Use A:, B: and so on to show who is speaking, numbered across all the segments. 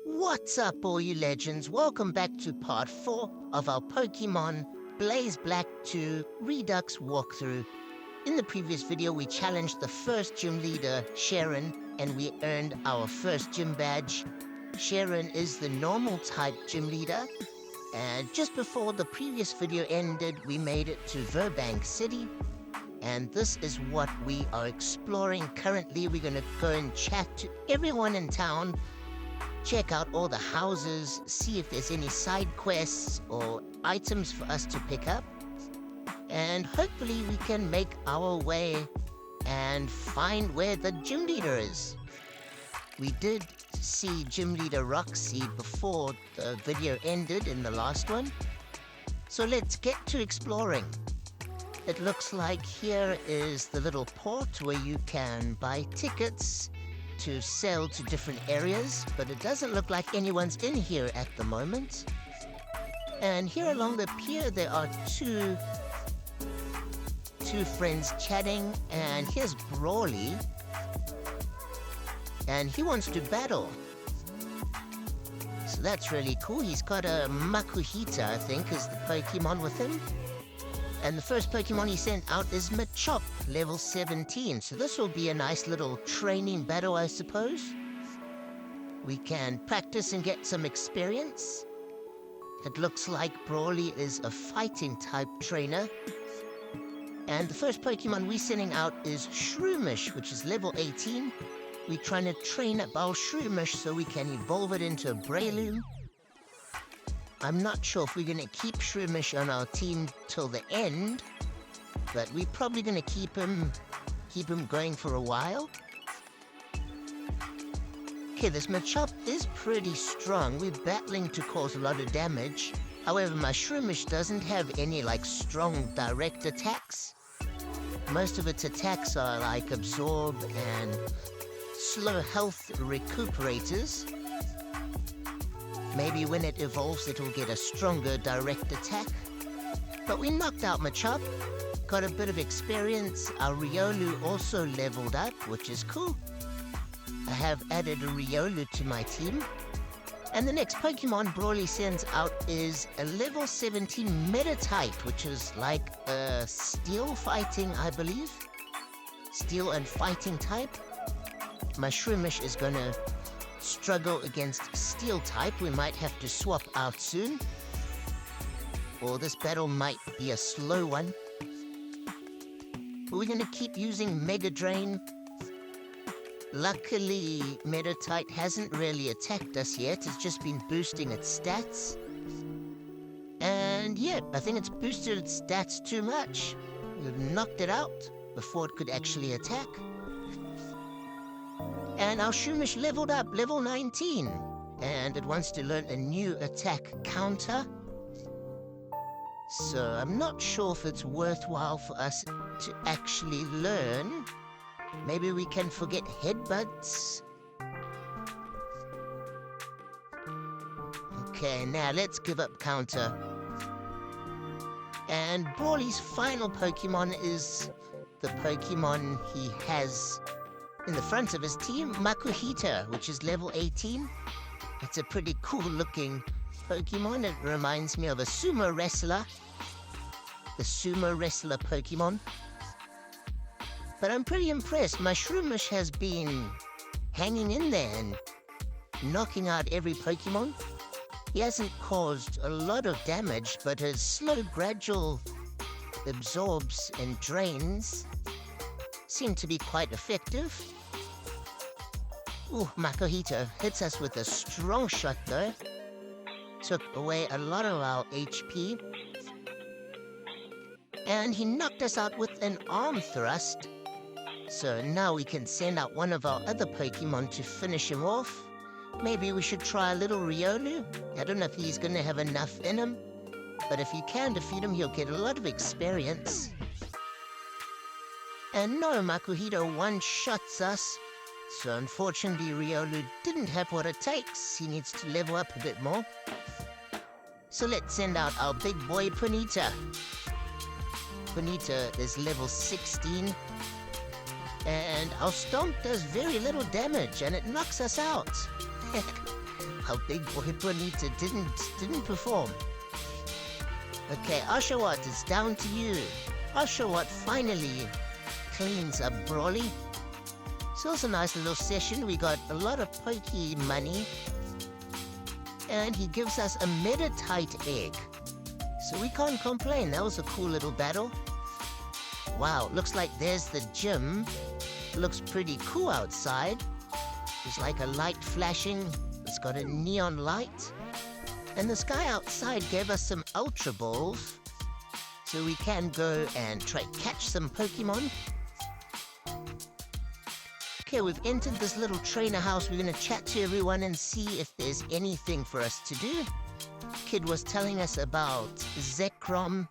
A: What's up, all you legends? Welcome back to part 4 of our Pokemon Blaze Black 2 Redux walkthrough. In the previous video, we challenged the first gym leader, Sharon, and we earned our first gym badge. Sharon is the normal type gym leader, and just before the previous video ended, we made it to Virbank City, and this is what we are exploring currently. We're gonna go and chat to everyone in town, check out all the houses, see if there's any side quests or items for us to pick up, and hopefully we can make our way and find where the gym leader is. We did see Gym Leader Roxie before the video ended in the last one, so let's get to exploring. It looks like here is the little port where you can buy tickets to sell to different areas, but it doesn't look like anyone's in here at the moment. And here along the pier there are two friends chatting, and here's Brawly, and he wants to battle. So that's really cool. He's got a Makuhita, I think, is the Pokemon with him. And the first Pokemon he sent out is Machop, level 17. So this will be a nice little training battle, I suppose. We can practice and get some experience. It looks like Brawly is a fighting type trainer. And the first Pokemon we're sending out is Shroomish, which is level 18. We're trying to train up our Shroomish so we can evolve it into a Breloom. I'm not sure if we're going to keep Shroomish on our team till the end, but we're probably going to keep him going for a while. Okay, this Machop is pretty strong. We're battling to cause a lot of damage. However, my Shroomish doesn't have any, strong direct attacks. Most of its attacks are, absorb and slow health recuperators. Maybe when it evolves, it'll get a stronger direct attack. But we knocked out Machop, got a bit of experience. Our Riolu also leveled up, which is cool. I have added a Riolu to my team. And the next Pokemon Brawly sends out is a level 17 Meta-type, which is like a Steel fighting, I believe. Steel and fighting type. My Shroomish is gonna struggle against Steel type. We might have to swap out soon, or this battle might be a slow one. But we're gonna keep using Mega Drain. Luckily, Meditite hasn't really attacked us yet. It's just been boosting its stats. And yeah, I think it's boosted its stats too much. We've knocked it out before it could actually attack. And our Shroomish leveled up, level 19. And it wants to learn a new attack counter. So I'm not sure if it's worthwhile for us to actually learn. Maybe we can forget Headbutts. Okay, now let's give up counter. And Brawly's final Pokemon is the Pokemon he has in the front of his team, Makuhita, which is level 18. It's a pretty cool looking Pokemon. It reminds me of a sumo wrestler. The sumo wrestler Pokemon. But I'm pretty impressed. My Shroomish has been hanging in there and knocking out every Pokemon. He hasn't caused a lot of damage, but his slow, gradual absorbs and drains seem to be quite effective. Ooh, Makuhita hits us with a strong shot though. Took away a lot of our HP. And he knocked us out with an arm thrust. So now we can send out one of our other Pokemon to finish him off. Maybe we should try a little Riolu. I don't know if he's going to have enough in him, but if you can defeat him, he'll get a lot of experience. And no, Makuhita one-shots us. So unfortunately, Riolu didn't have what it takes. He needs to level up a bit more. So let's send out our big boy, Ponyta. Ponyta is level 16. And our stomp does very little damage, and it knocks us out. Our big boy Bonita didn't perform. Okay, Oshawott, it's down to you. Oshawott finally cleans up Brawly. So it's a nice little session. We got a lot of pokey money. And he gives us a Meditite egg. So we can't complain. That was a cool little battle. Wow, looks like there's the gym. Looks pretty cool outside. There's like a light flashing. It's got a neon light. And this guy outside gave us some Ultra Balls. So we can go and try catch some Pokemon. Okay, we've entered this little trainer house. We're going to chat to everyone and see if there's anything for us to do. Kid was telling us about Zekrom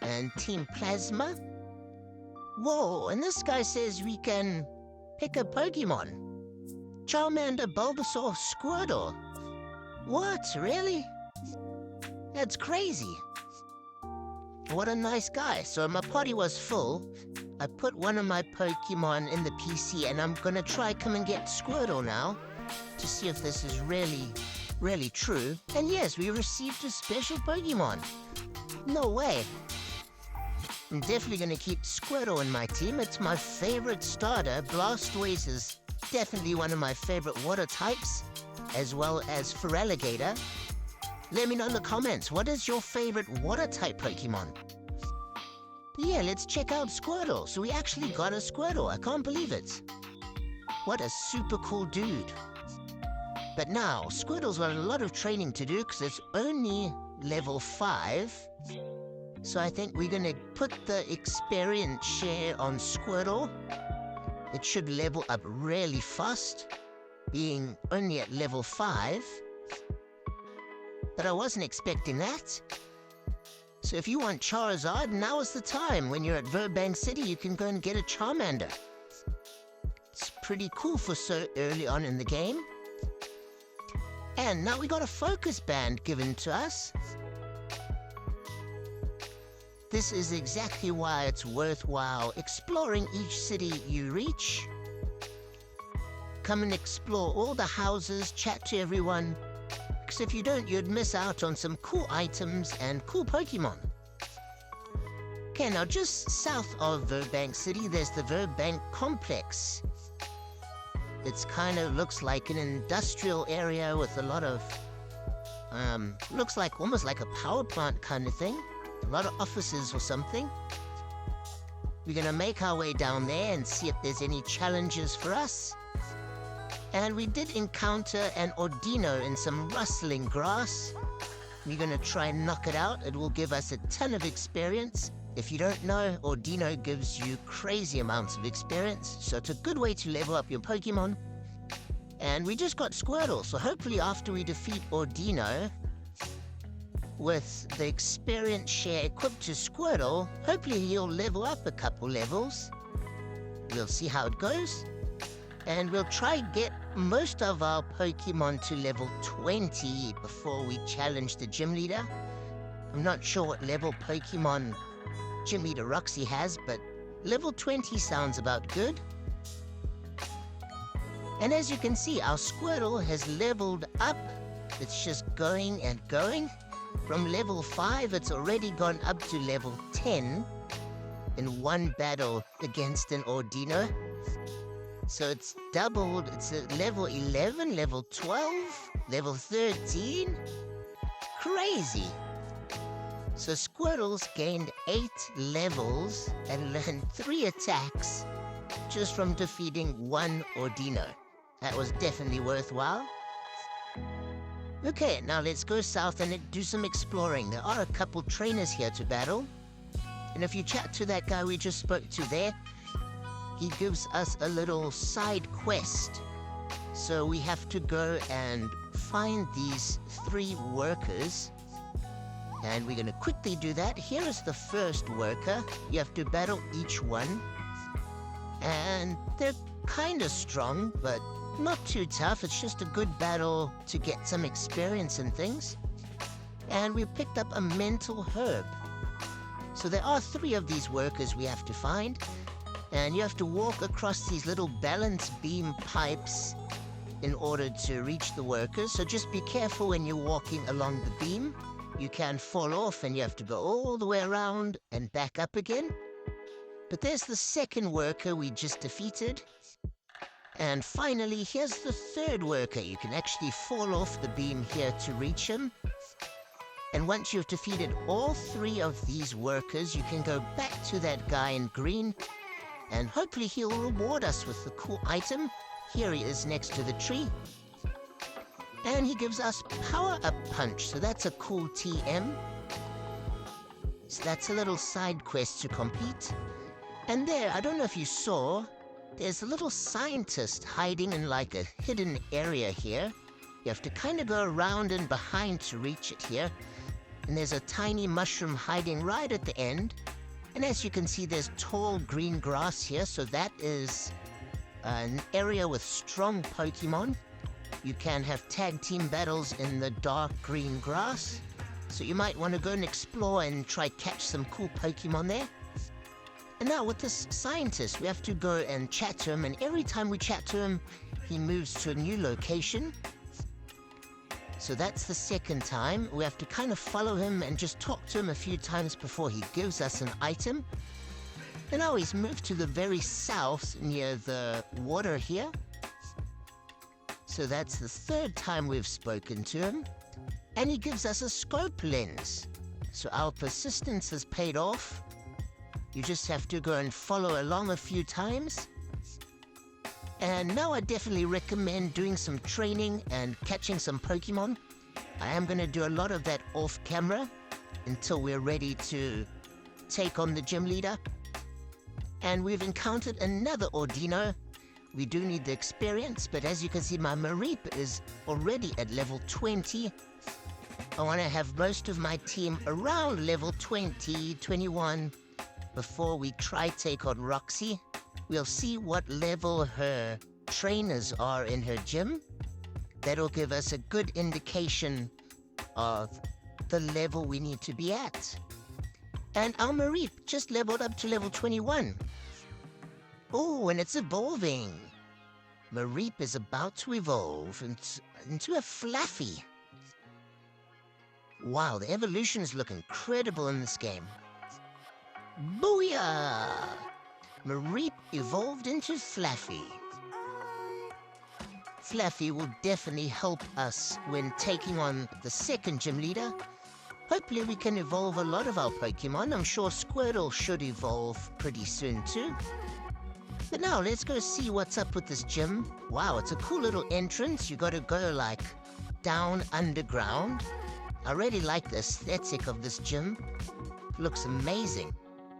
A: and Team Plasma. Whoa, and this guy says we can pick a Pokemon. Charmander, Bulbasaur, Squirtle. What, really? That's crazy. What a nice guy. So my party was full. I put one of my Pokemon in the PC, and I'm gonna try come and get Squirtle now to see if this is really true. And yes, we received a special Pokemon. No way. I'm definitely gonna keep Squirtle in my team. It's my favorite starter. Blastoise is definitely one of my favorite water types, as well as Feraligatr. Let me know in the comments, what is your favorite water type Pokemon? Yeah, let's check out Squirtle. So we actually got a Squirtle. I can't believe it. What a super cool dude. But now, Squirtle's got a lot of training to do because it's only level 5. So I think we're going to put the experience share on Squirtle. It should level up really fast, being only at level 5. But I wasn't expecting that. So if you want Charizard, now is the time. When you're at Virbank City, you can go and get a Charmander. It's pretty cool for so early on in the game. And now we got a focus band given to us. This is exactly why it's worthwhile exploring each city you reach. Come and explore all the houses, chat to everyone. Because if you don't, you'd miss out on some cool items and cool Pokemon. Okay, now just south of Virbank City, there's the Verbank Complex. It's kind of looks like an industrial area with a lot of, looks like almost like a power plant kind of thing. A lot of offices or something. We're gonna make our way down there and see if there's any challenges for us. And we did encounter an Ordino in some rustling grass. We're gonna try and knock it out. It will give us a ton of experience. If you don't know, Ordino gives you crazy amounts of experience, so it's a good way to level up your Pokemon. And we just got Squirtle, so hopefully after we defeat Ordino, with the experience share equipped to Squirtle, hopefully he'll level up a couple levels. We'll see how it goes. And we'll try get most of our Pokemon to level 20 before we challenge the Gym Leader. I'm not sure what level Pokemon Gym Leader Roxie has, but level 20 sounds about good. And as you can see, our Squirtle has leveled up. It's just going and going. From level 5, it's already gone up to level 10 in one battle against an Ordino. So it's doubled. It's at level 11, level 12, level 13. Crazy. So Squirtle's gained 8 levels and learned 3 attacks just from defeating one Ordino. That was definitely worthwhile. Okay, now let's go south and do some exploring. There are a couple trainers here to battle. And if you chat to that guy we just spoke to there, he gives us a little side quest. So we have to go and find these 3 workers. And we're going to quickly do that. Here is the first worker. You have to battle each one. And they're kind of strong, but not too tough. It's just a good battle to get some experience and things. And we picked up a mental herb. So there are 3 of these workers we have to find. And you have to walk across these little balance beam pipes in order to reach the workers. So just be careful when you're walking along the beam. You can fall off and you have to go all the way around and back up again. But there's the second worker we just defeated. And finally, here's the third worker. You can actually fall off the beam here to reach him. And once you've defeated all 3 of these workers, you can go back to that guy in green, and hopefully he'll reward us with the cool item. Here he is next to the tree. And he gives us Power Up Punch, so that's a cool TM. So that's a little side quest to complete. And there, I don't know if you saw, there's a little scientist hiding in like a hidden area here. You have to kind of go around and behind to reach it here. And there's a tiny mushroom hiding right at the end. And as you can see, there's tall green grass here, so that is an area with strong Pokemon. You can have tag team battles in the dark green grass. So you might want to go and explore and try catch some cool Pokemon there. And now with this scientist, we have to go and chat to him, and every time we chat to him, he moves to a new location. So that's the second time. We have to kind of follow him and just talk to him a few times before he gives us an item. And now he's moved to the very south near the water here. So that's the third time we've spoken to him. And he gives us a scope lens. So our persistence has paid off. You just have to go and follow along a few times. And now I definitely recommend doing some training and catching some Pokemon. I am going to do a lot of that off camera until we're ready to take on the gym leader. And we've encountered another Ordino. We do need the experience, but as you can see, my Mareep is already at level 20. I want to have most of my team around level 20, 21 before we try take on Roxie. We'll see what level her trainers are in her gym. That'll give us a good indication of the level we need to be at. And our Mareep just leveled up to level 21. Oh, and it's evolving. Mareep is about to evolve into a Fluffy. Wow, the evolutions look incredible in this game. Booyah! Mareep evolved into Fluffy. Fluffy will definitely help us when taking on the second gym leader. Hopefully we can evolve a lot of our Pokemon. I'm sure Squirtle should evolve pretty soon too. But now let's go see what's up with this gym. Wow, it's a cool little entrance. You gotta go like down underground. I really like the aesthetic of this gym. It looks amazing.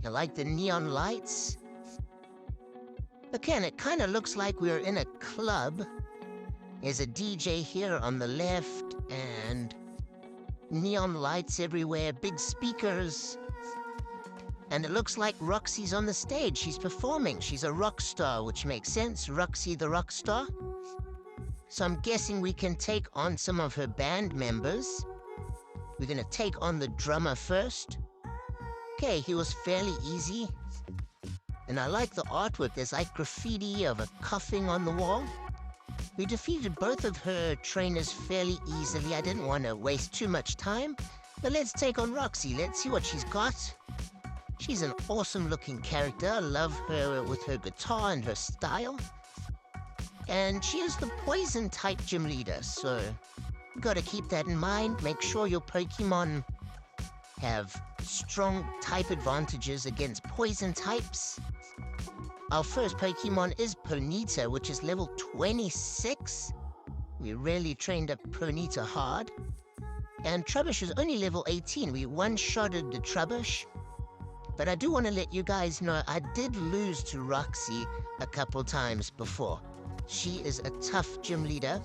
A: I like the neon lights. Again, it kind of looks like we're in a club. There's a DJ here on the left, and neon lights everywhere, big speakers. And it looks like Roxie's on the stage. She's performing. She's a rock star, which makes sense. Roxie the rock star. So I'm guessing we can take on some of her band members. We're gonna take on the drummer first. Okay, he was fairly easy. And I like the artwork. There's like graffiti of a coughing on the wall. We defeated both of her trainers fairly easily. I didn't want to waste too much time. But let's take on Roxie. Let's see what she's got. She's an awesome looking character. I love her with her guitar and her style. And she is the poison type gym leader, so you gotta keep that in mind. Make sure your Pokemon have strong type advantages against poison types. Our first Pokemon is Ponyta, which is level 26. We really trained up Ponyta hard. And Trubbish is only level 18. We one-shotted the Trubbish. But I do want to let you guys know I did lose to Roxie a couple times before. She is a tough gym leader.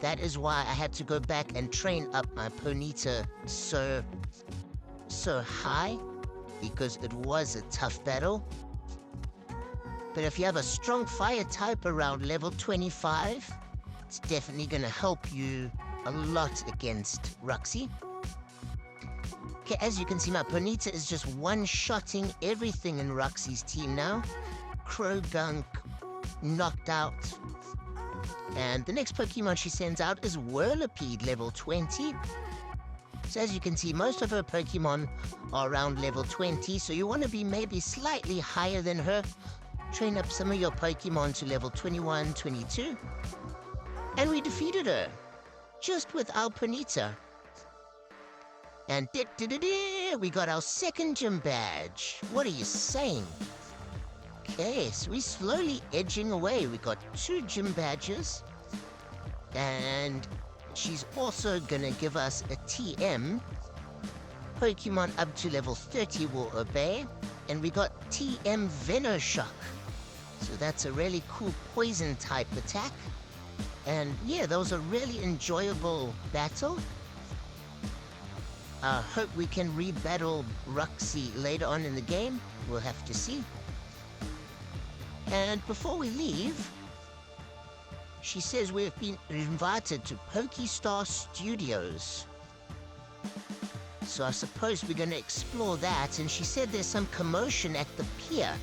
A: That is why I had to go back and train up my Ponyta so high, because it was a tough battle. But if you have a strong fire type around level 25, it's definitely going to help you a lot against Roxie. Okay, as you can see, my Ponyta is just one-shotting everything in Roxie's team now. Gunk knocked out. And the next Pokemon she sends out is Whirlipede, level 20. So as you can see, most of her Pokemon are around level 20, so you want to be maybe slightly higher than her. Train up some of your Pokemon to level 21, 22. And we defeated her, just with our Ponyta. And we got our second gym badge. What are you saying? Okay, so we're slowly edging away. We got 2 gym badges. And she's also gonna give us a TM. Pokemon up to level 30 will obey. And we got TM Venoshock. So that's a really cool poison type attack. And yeah, that was a really enjoyable battle. I hope we can re-battle Roxie later on in the game. We'll have to see. And before we leave, she says we've been invited to Pokestar Studios. So I suppose we're going to explore that. And she said there's some commotion at the pier.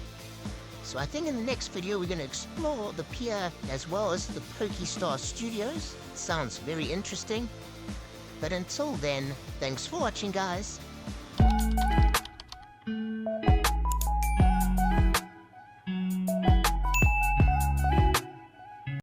A: So I think in the next video we're going to explore the pier as well as the Pokestar Studios. Sounds very interesting. But until then, thanks for watching, guys.